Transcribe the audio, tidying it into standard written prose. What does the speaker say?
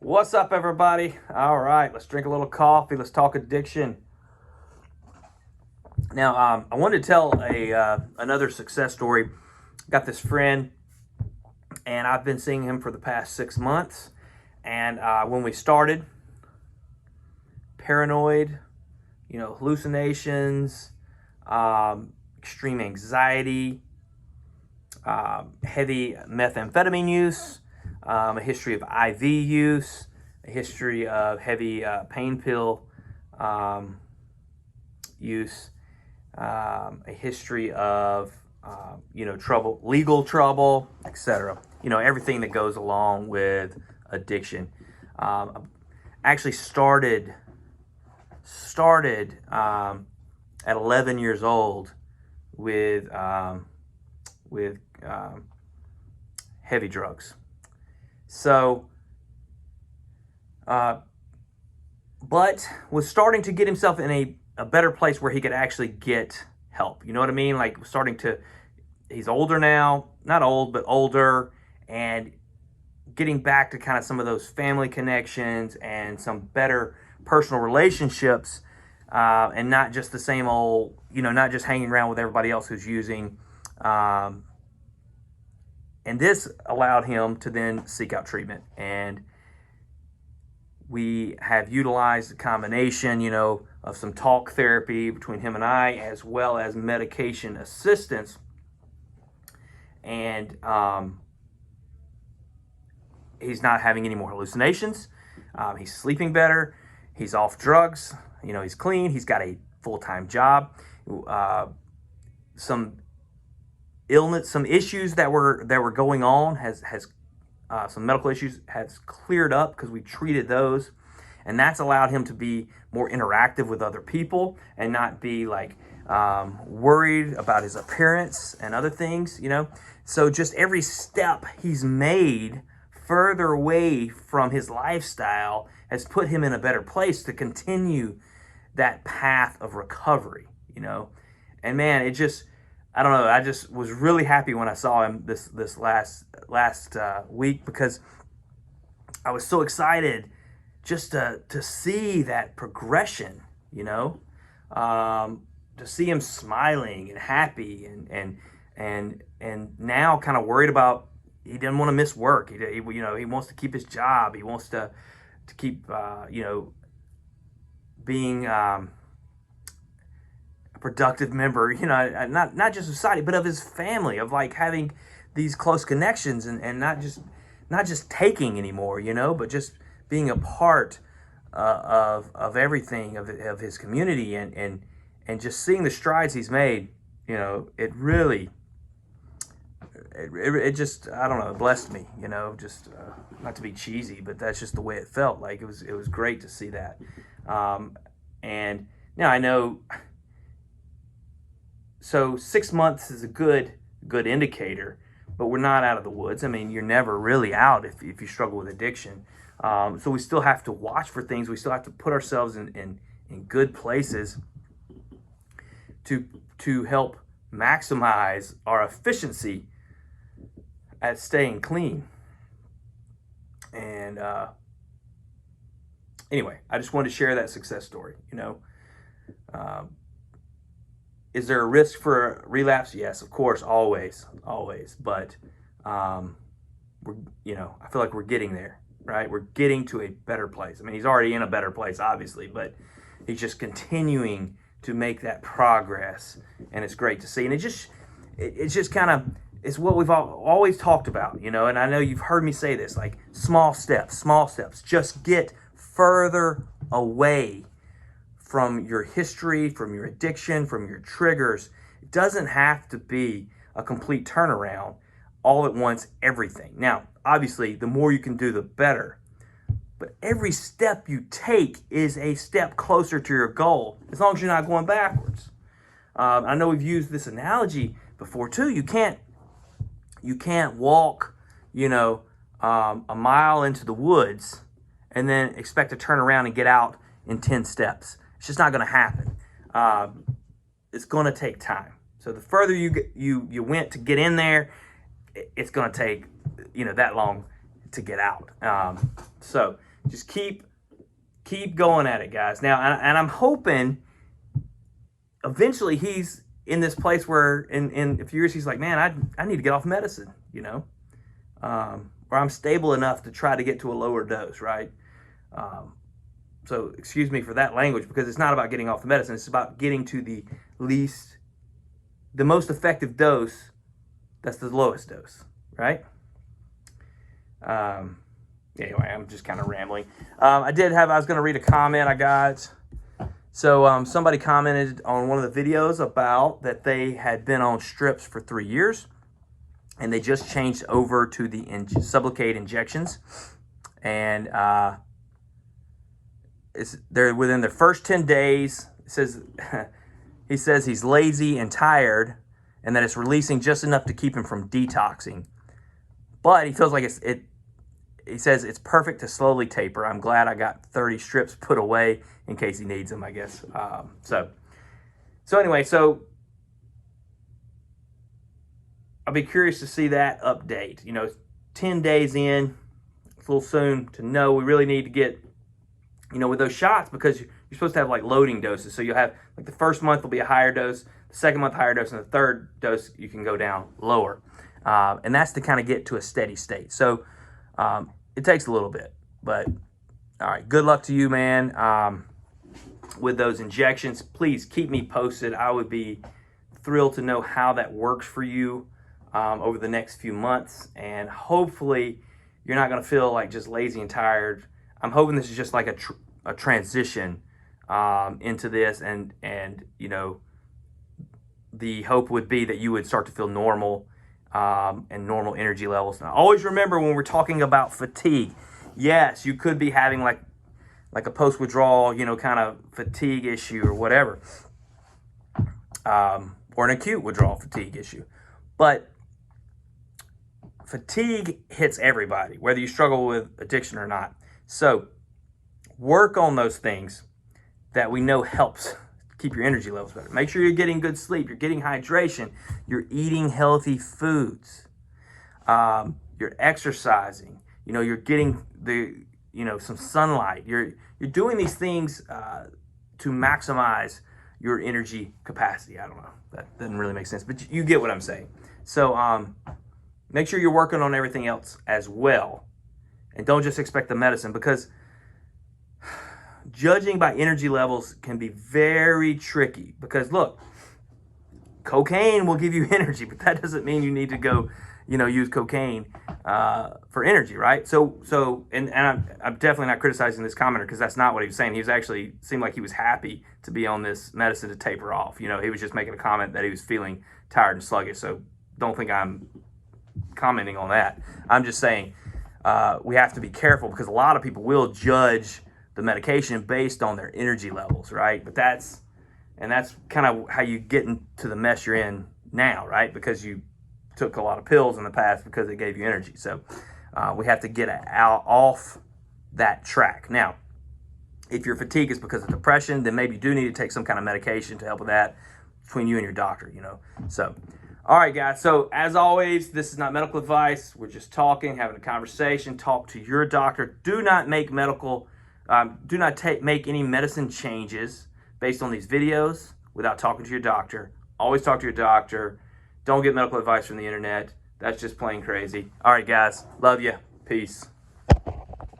What's up, everybody? All right, let's drink a little coffee. Let's talk addiction. Now, I wanted to tell another success story. Got this friend, and I've been seeing him for the past 6 months. And when we started, paranoid, hallucinations, extreme anxiety, heavy methamphetamine use, a history of IV use, a history of heavy pain pill use, a history of trouble, legal trouble, etc. Everything that goes along with addiction. Actually started at 11 years old with heavy drugs. So, but was starting to get himself in a better place where he could actually get help. You know what I mean? Like he's older now, not old, but older, and getting back to kind of some of those family connections and some better personal relationships, and not just the same old, not just hanging around with everybody else who's using. And this allowed him to then seek out treatment. And we have utilized a combination, of some talk therapy between him and I, as well as medication assistance. And he's not having any more hallucinations. He's sleeping better. He's off drugs. He's clean. He's got a full-time job. Some illness, some issues that were going on has some medical issues has cleared up because we treated those, and that's allowed him to be more interactive with other people and not be like worried about his appearance and other things. So just every step he's made further away from his lifestyle has put him in a better place to continue that path of recovery. And man, I don't know. I just was really happy when I saw him this last week, because I was so excited just to see that progression. To see him smiling and happy, and now kind of worried about, he didn't want to miss work. He wants to keep his job. He wants to keep being productive member, not just society, but of his family, of like having these close connections, and not just taking anymore, but just being a part of everything of his community, and just seeing the strides he's made. It really, it just, I don't know, it blessed me. Just not to be cheesy, but that's just the way it felt. Like it was great to see that. And now I know. So 6 months is a good indicator, but we're not out of the woods. I mean, you're never really out if you struggle with addiction. So we still have to watch for things. We still have to put ourselves in good places to help maximize our efficiency at staying clean. And anyway, I just wanted to share that success story. Is there a risk for a relapse? Yes, of course, always. But I feel like we're getting there, right? We're getting to a better place. I mean, he's already in a better place, obviously, but he's just continuing to make that progress, and it's great to see. And it's just kind of, it's what we've always talked about, and I know you've heard me say this, like small steps. Just get further away from your history, from your addiction, from your triggers. It doesn't have to be a complete turnaround all at once, everything. Now, obviously, the more you can do, the better. But every step you take is a step closer to your goal, as long as you're not going backwards. I know we've used this analogy before too. You can't walk, a mile into the woods and then expect to turn around and get out in 10 steps. It's just not going to happen. It's going to take time. So the further you went to get in there, it's going to take, that long to get out. So just keep going at it, guys. Now, and I'm hoping eventually he's in this place where in a few years he's like, man, I need to get off medicine, you know, or I'm stable enough to try to get to a lower dose, right? So excuse me for that language, because it's not about getting off the medicine. It's about getting to the most effective dose. That's the lowest dose, right? Anyway, I'm just kind of rambling. I was going to read a comment I got. So somebody commented on one of the videos about that they had been on strips for 3 years, and they just changed over to the Sublocade injections, and they're within the first 10 days. He says he's lazy and tired, and that it's releasing just enough to keep him from detoxing. But he feels like he says it's perfect to slowly taper. I'm glad I got 30 strips put away in case he needs them, I guess. So anyway, I'll be curious to see that update. You know, 10 days in, it's a little soon to know. We really need to get, you know, with those shots, because you're supposed to have like loading doses. So you'll have like the first month will be a higher dose, the second month higher dose, and the third dose you can go down lower. And that's to kind of get to a steady state. So it takes a little bit, but all right, good luck to you, man. With those injections, please keep me posted. I would be thrilled to know how that works for you over the next few months, and hopefully you're not going to feel like just lazy and tired. I'm hoping this is just like a transition into this, and you know, the hope would be that you would start to feel normal and normal energy levels. Now, always remember when we're talking about fatigue, yes, you could be having like a post-withdrawal, you know, kind of fatigue issue or whatever, or an acute withdrawal fatigue issue. But fatigue hits everybody, whether you struggle with addiction or not. So work on those things that we know helps keep your energy levels better. Make sure you're getting good sleep, you're getting hydration, you're eating healthy foods, you're exercising, you know, you're getting some sunlight. You're doing these things to maximize your energy capacity. I don't know, that doesn't really make sense, but you get what I'm saying. So make sure you're working on everything else as well, and don't just expect the medicine, because judging by energy levels can be very tricky. Because look, cocaine will give you energy, but that doesn't mean you need to go, you know, use cocaine for energy, right? So I'm definitely not criticizing this commenter, because that's not what he was saying. He was actually seemed like he was happy to be on this medicine to taper off. You know, he was just making a comment that he was feeling tired and sluggish. So don't think I'm commenting on that. I'm just saying we have to be careful, because a lot of people will judge the medication based on their energy levels, right? But that's kind of how you get into the mess you're in now, right? Because you took a lot of pills in the past because it gave you energy. So we have to get off that track. Now, if your fatigue is because of depression, then maybe you do need to take some kind of medication to help with that between you and your doctor, you know. So, all right, guys. So as always, this is not medical advice. We're just talking, having a conversation. Talk to your doctor. Do not make make any medicine changes based on these videos without talking to your doctor. Always talk to your doctor. Don't get medical advice from the internet. That's just plain crazy. All right, guys. Love you. Peace.